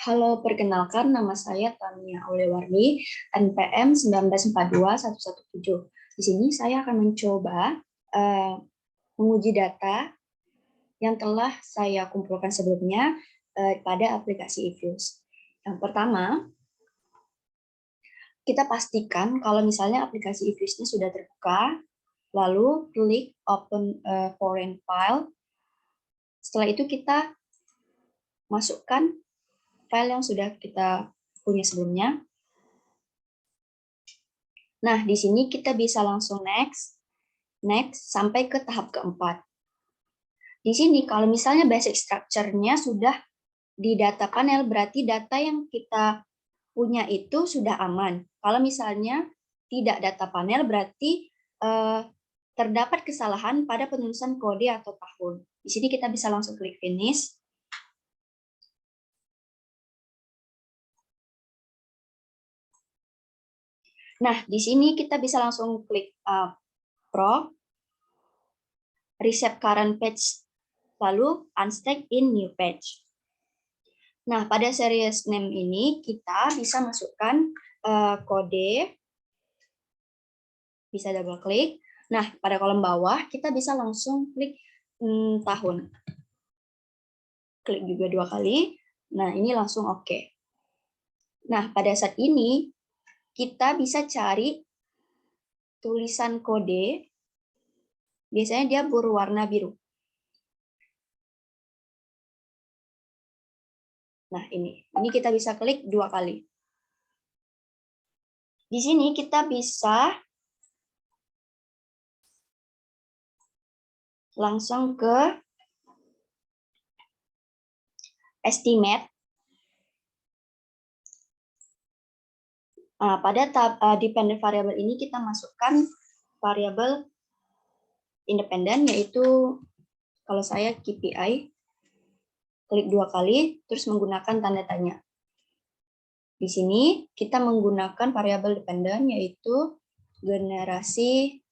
Halo, perkenalkan nama saya Tania Aulewardi, NPM 1942117. Di sini saya akan mencoba menguji data yang telah saya kumpulkan sebelumnya pada aplikasi eViews. Yang pertama, kita pastikan kalau misalnya aplikasi eViews-nya sudah terbuka, lalu klik Open Foreign File. Setelah itu kita masukkan file yang sudah kita punya sebelumnya. Nah, di sini kita bisa langsung next, sampai ke tahap keempat. Di sini kalau misalnya basic structure-nya sudah di data panel, berarti data yang kita punya itu sudah aman. Kalau misalnya tidak data panel, berarti terdapat kesalahan pada penulisan kode atau tahun. Di sini kita bisa langsung klik finish. Nah, di sini kita bisa langsung klik Pro, Reset Current Page, lalu Unstack in New Page. Nah, pada series name ini kita bisa masukkan kode, bisa double klik. Nah, pada kolom bawah kita bisa langsung klik tahun. Klik juga 2 kali. Nah, ini langsung oke. Nah, pada saat ini kita bisa cari tulisan kode. Biasanya dia berwarna biru. Nah, ini kita bisa klik 2 kali. Di sini kita bisa langsung ke estimate. Pada dependent variable ini kita masukkan variabel independen, yaitu kalau saya KPI, klik 2 kali, terus menggunakan tanda tanya. Di sini kita menggunakan variabel dependen, yaitu generasi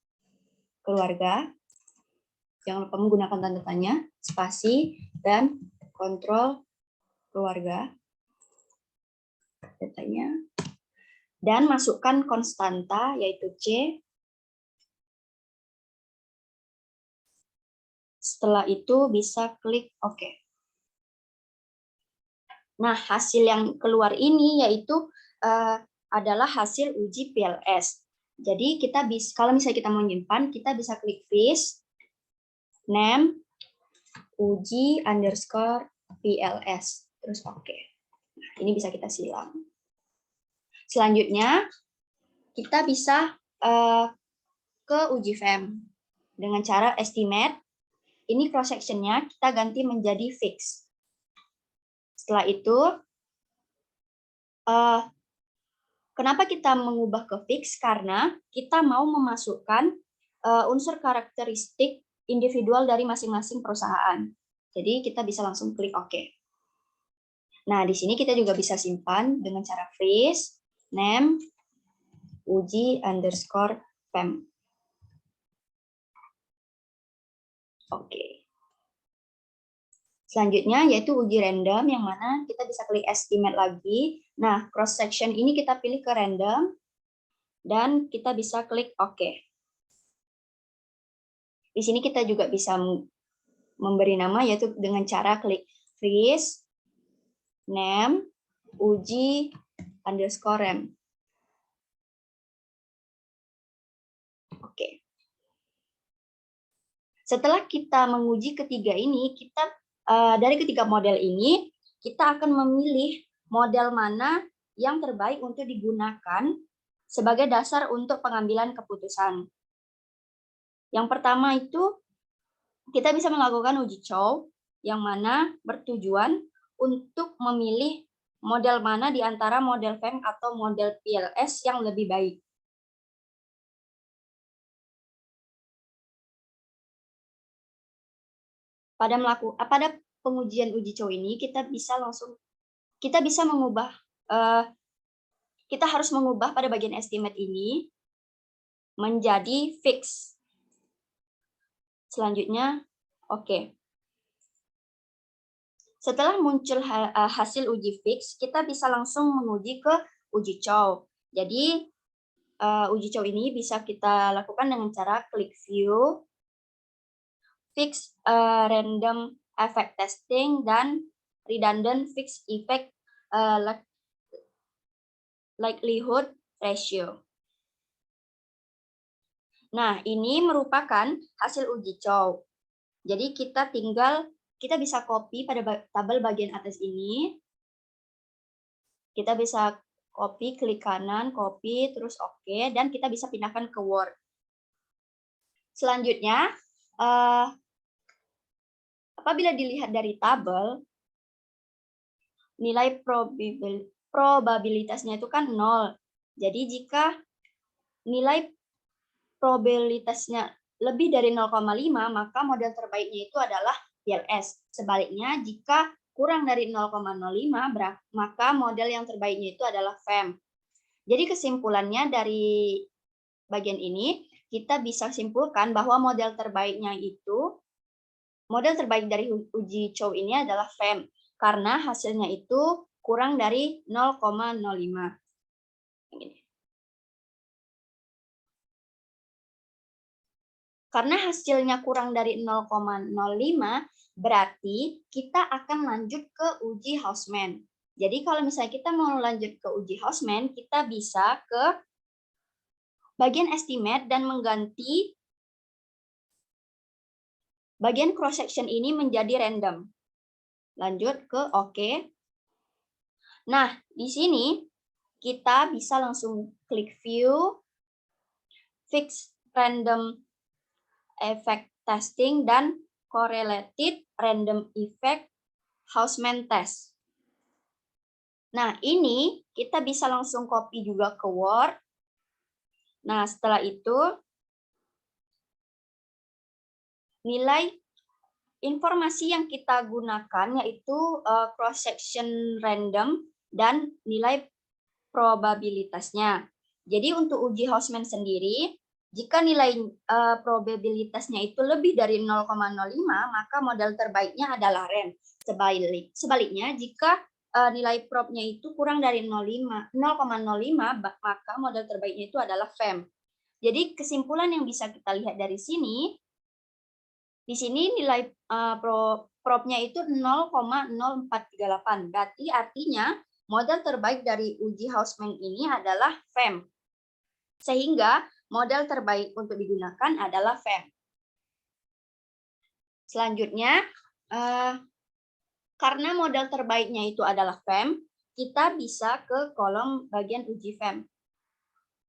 keluarga. Jangan lupa menggunakan tanda tanya, spasi, dan kontrol keluarga. Datanya. Dan masukkan konstanta, yaitu C. Setelah itu bisa klik OK. Nah, hasil yang keluar ini yaitu adalah hasil uji PLS. Jadi kita bisa, kalau misalnya kita mau menyimpan, kita bisa klik fish, name, uji underscore PLS, terus OK. Nah, ini bisa kita silang. Selanjutnya, kita bisa ke uji FEM dengan cara estimate. Ini cross section-nya kita ganti menjadi fix. Setelah itu, kenapa kita mengubah ke fix? Karena kita mau memasukkan unsur karakteristik individual dari masing-masing perusahaan. Jadi kita bisa langsung klik OK. Nah, di sini kita juga bisa simpan dengan cara freeze, name, uji underscore FEM. Oke. Selanjutnya yaitu uji random, yang mana kita bisa klik estimate lagi. Nah, cross section ini kita pilih ke random dan kita bisa klik OK. Di sini kita juga bisa memberi nama, yaitu dengan cara klik freeze, name, uji underscore rem. Oke. Setelah kita menguji ketiga ini, kita dari ketiga model ini, kita akan memilih model mana yang terbaik untuk digunakan sebagai dasar untuk pengambilan keputusan. Yang pertama itu, kita bisa melakukan uji Chow, yang mana bertujuan untuk memilih model mana di antara model FEM atau model PLS yang lebih baik. Pada pengujian uji Chow ini kita bisa mengubah, kita harus mengubah pada bagian estimate ini menjadi fix. Selanjutnya, oke. Setelah muncul hasil uji fix, kita bisa langsung menguji ke uji chow. Jadi uji chow ini bisa kita lakukan dengan cara klik view, fix random effect testing, dan redundant fixed effect likelihood ratio. Nah, ini merupakan hasil uji chow. Jadi kita bisa copy pada tabel bagian atas ini. Kita bisa copy, klik kanan, copy, terus oke, dan kita bisa pindahkan ke Word. Selanjutnya, apabila dilihat dari tabel, nilai probabilitasnya itu kan 0. Jadi jika nilai probabilitasnya lebih dari 0,5, maka model terbaiknya itu adalah PLS. Sebaliknya, jika kurang dari 0,05, maka model yang terbaiknya itu adalah FEM. Jadi kesimpulannya dari bagian ini, kita bisa simpulkan bahwa model terbaik dari uji chow ini adalah FEM, karena hasilnya itu kurang dari 0,05. Karena hasilnya kurang dari 0,05, berarti kita akan lanjut ke uji Hausman. Jadi kalau misalnya kita mau lanjut ke uji Hausman, kita bisa ke bagian estimate dan mengganti bagian cross section ini menjadi random. Lanjut ke OK. Nah, di sini kita bisa langsung klik view, fix random effect testing, dan correlated random effect Hausman test. Nah, ini kita bisa langsung copy juga ke Word. Nah, setelah itu nilai informasi yang kita gunakan yaitu cross section random dan nilai probabilitasnya. Jadi untuk uji Hausman sendiri, jika nilai probabilitasnya itu lebih dari 0,05, maka model terbaiknya adalah REM. Sebaliknya, jika nilai probnya itu kurang dari 0,05, maka model terbaiknya itu adalah FEM. Jadi kesimpulan yang bisa kita lihat dari sini, di sini nilai probnya itu 0,0438. Berarti artinya model terbaik dari uji Hausman ini adalah FEM. Sehingga model terbaik untuk digunakan adalah FEM. Selanjutnya, karena model terbaiknya itu adalah FEM, kita bisa ke kolom bagian uji FEM.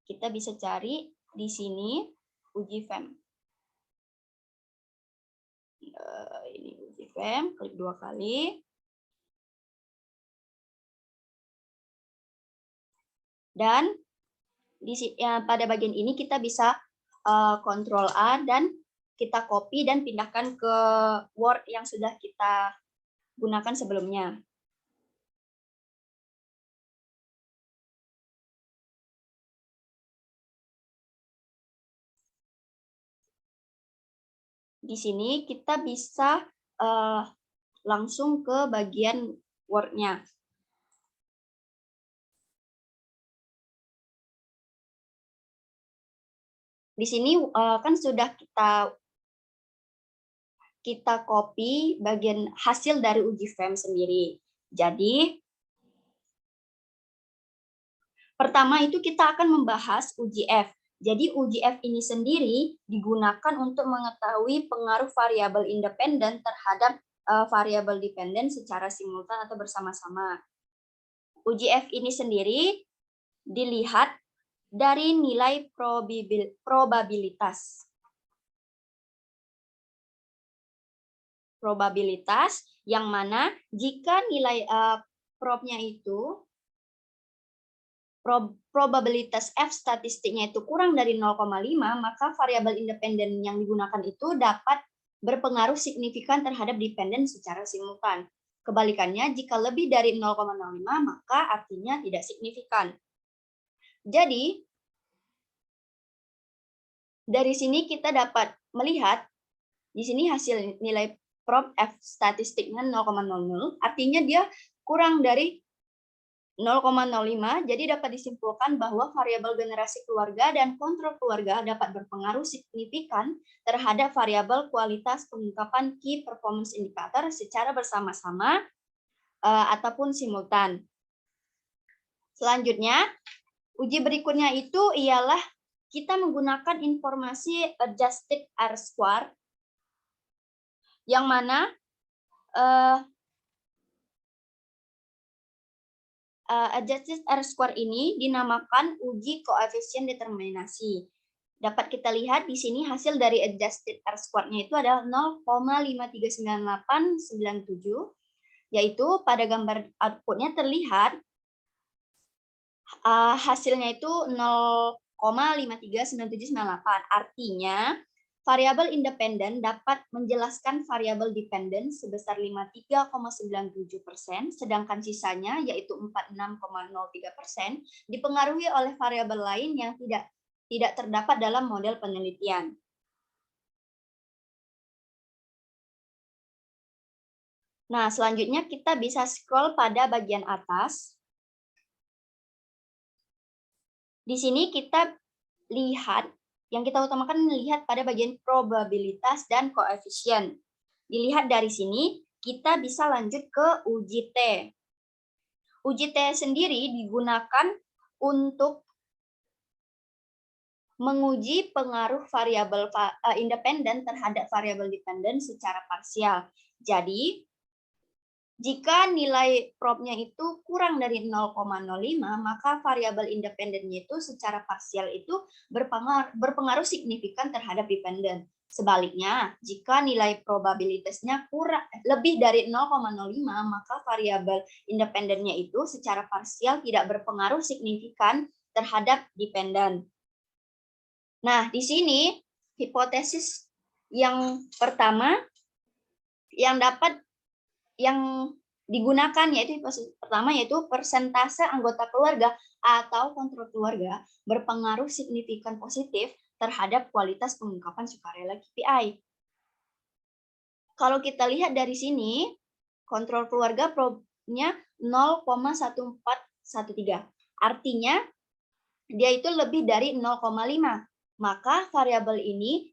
Kita bisa cari di sini uji FEM. Ini uji FEM, klik 2 kali. Dan pada bagian ini kita bisa Ctrl A dan kita copy dan pindahkan ke Word yang sudah kita gunakan sebelumnya. Di sini kita bisa langsung ke bagian Word-nya. Di sini kan sudah kita copy bagian hasil dari uji FEM sendiri. Jadi pertama itu kita akan membahas uji F. Jadi uji F ini sendiri digunakan untuk mengetahui pengaruh variabel independen terhadap variabel dependen secara simultan atau bersama-sama. Uji F ini sendiri dilihat dari nilai probabilitas. Probabilitas yang mana jika nilai probnya itu probabilitas F statistiknya itu kurang dari 0,5, maka variabel independen yang digunakan itu dapat berpengaruh signifikan terhadap dependen secara simultan. Kebalikannya, jika lebih dari 0,05, maka artinya tidak signifikan. Jadi, dari sini kita dapat melihat, di sini hasil nilai prop F statistiknya 0,00, artinya dia kurang dari 0,05, jadi dapat disimpulkan bahwa variabel generasi keluarga dan kontrol keluarga dapat berpengaruh signifikan terhadap variabel kualitas pengungkapan key performance indicator secara bersama-sama ataupun simultan. Selanjutnya, uji berikutnya itu ialah kita menggunakan informasi adjusted R-square, yang mana adjusted R-square ini dinamakan uji koefisien determinasi. Dapat kita lihat di sini hasil dari adjusted R-square-nya itu adalah 0,53987, yaitu pada gambar output-nya terlihat hasilnya itu 0,539798. Artinya, variabel independen dapat menjelaskan variabel dependen sebesar 53,97%, sedangkan sisanya yaitu 46,03% dipengaruhi oleh variabel lain yang tidak terdapat dalam model penelitian. Nah, selanjutnya kita bisa scroll pada bagian atas. Di sini kita lihat, yang kita utamakan melihat pada bagian probabilitas dan koefisien. Dilihat dari sini, kita bisa lanjut ke uji T. Uji T sendiri digunakan untuk menguji pengaruh variabel independen terhadap variabel dependen secara parsial. Jadi, jika nilai probnya itu kurang dari 0,05, maka variabel independennya itu secara parsial itu berpengaruh signifikan terhadap dependen. Sebaliknya, jika nilai probabilitasnya lebih dari 0,05, maka variabel independennya itu secara parsial tidak berpengaruh signifikan terhadap dependen. Nah, di sini hipotesis yang pertama yang digunakan yaitu pertama yaitu persentase anggota keluarga atau kontrol keluarga berpengaruh signifikan positif terhadap kualitas pengungkapan sukarela KPI. Kalau kita lihat dari sini, kontrol keluarga probnya 0,1413. Artinya dia itu lebih dari 0,5. Maka variabel ini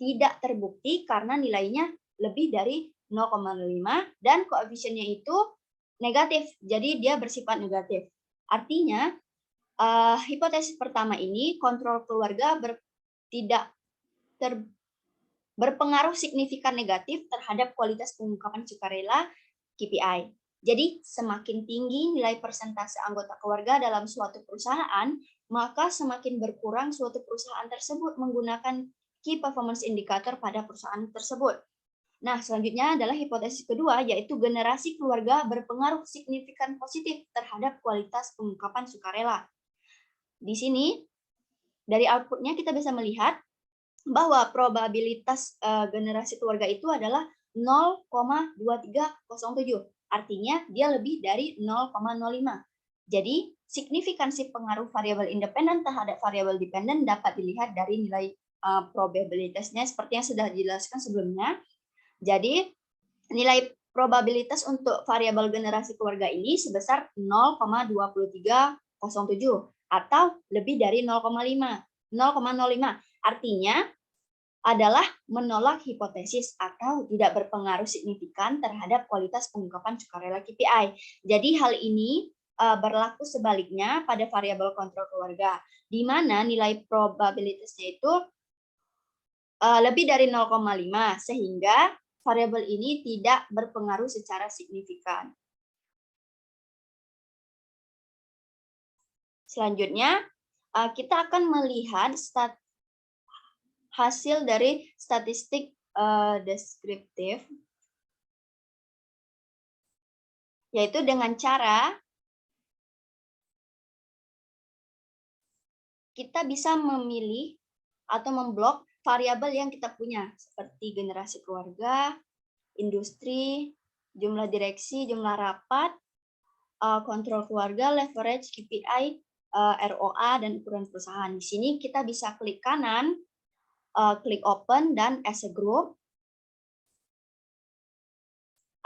tidak terbukti karena nilainya lebih dari 0,05 dan koefisiennya itu negatif, jadi dia bersifat negatif. Artinya, hipotesis pertama ini kontrol keluarga tidak berpengaruh signifikan negatif terhadap kualitas pengungkapan sukarela KPI. Jadi, semakin tinggi nilai persentase anggota keluarga dalam suatu perusahaan, maka semakin berkurang suatu perusahaan tersebut menggunakan key performance indicator pada perusahaan tersebut. Nah, selanjutnya adalah hipotesis kedua, yaitu generasi keluarga berpengaruh signifikan positif terhadap kualitas pengungkapan sukarela. Di sini, dari outputnya kita bisa melihat bahwa probabilitas generasi keluarga itu adalah 0,2307. Artinya, dia lebih dari 0,05. Jadi, signifikansi pengaruh variabel independen terhadap variabel dependen dapat dilihat dari nilai probabilitasnya seperti yang sudah dijelaskan sebelumnya. Jadi, nilai probabilitas untuk variabel generasi keluarga ini sebesar 0,2307 atau lebih dari 0,05. Artinya adalah menolak hipotesis atau tidak berpengaruh signifikan terhadap kualitas pengungkapan sukarela KPI. Jadi hal ini berlaku sebaliknya pada variabel kontrol keluarga, di mana nilai probabilitasnya itu lebih dari 0,5 sehingga variabel ini tidak berpengaruh secara signifikan. Selanjutnya, kita akan melihat hasil dari statistik deskriptif, yaitu dengan cara kita bisa memilih atau memblok variabel yang kita punya, seperti generasi keluarga, industri, jumlah direksi, jumlah rapat, kontrol keluarga, leverage, KPI, ROA, dan ukuran perusahaan. Di sini kita bisa klik kanan, klik open, dan as a group.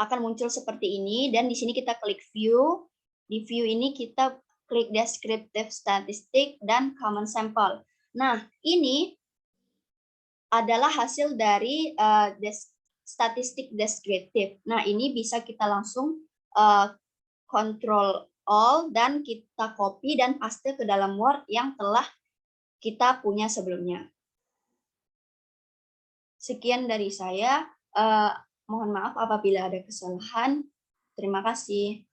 akan muncul seperti ini, dan di sini kita klik view. Di view ini kita klik descriptive statistic dan common sample. Nah, ini adalah hasil dari statistik deskriptif. Nah, ini bisa kita langsung control all dan kita copy dan paste ke dalam Word yang telah kita punya sebelumnya. Sekian dari saya. Mohon maaf apabila ada kesalahan. Terima kasih.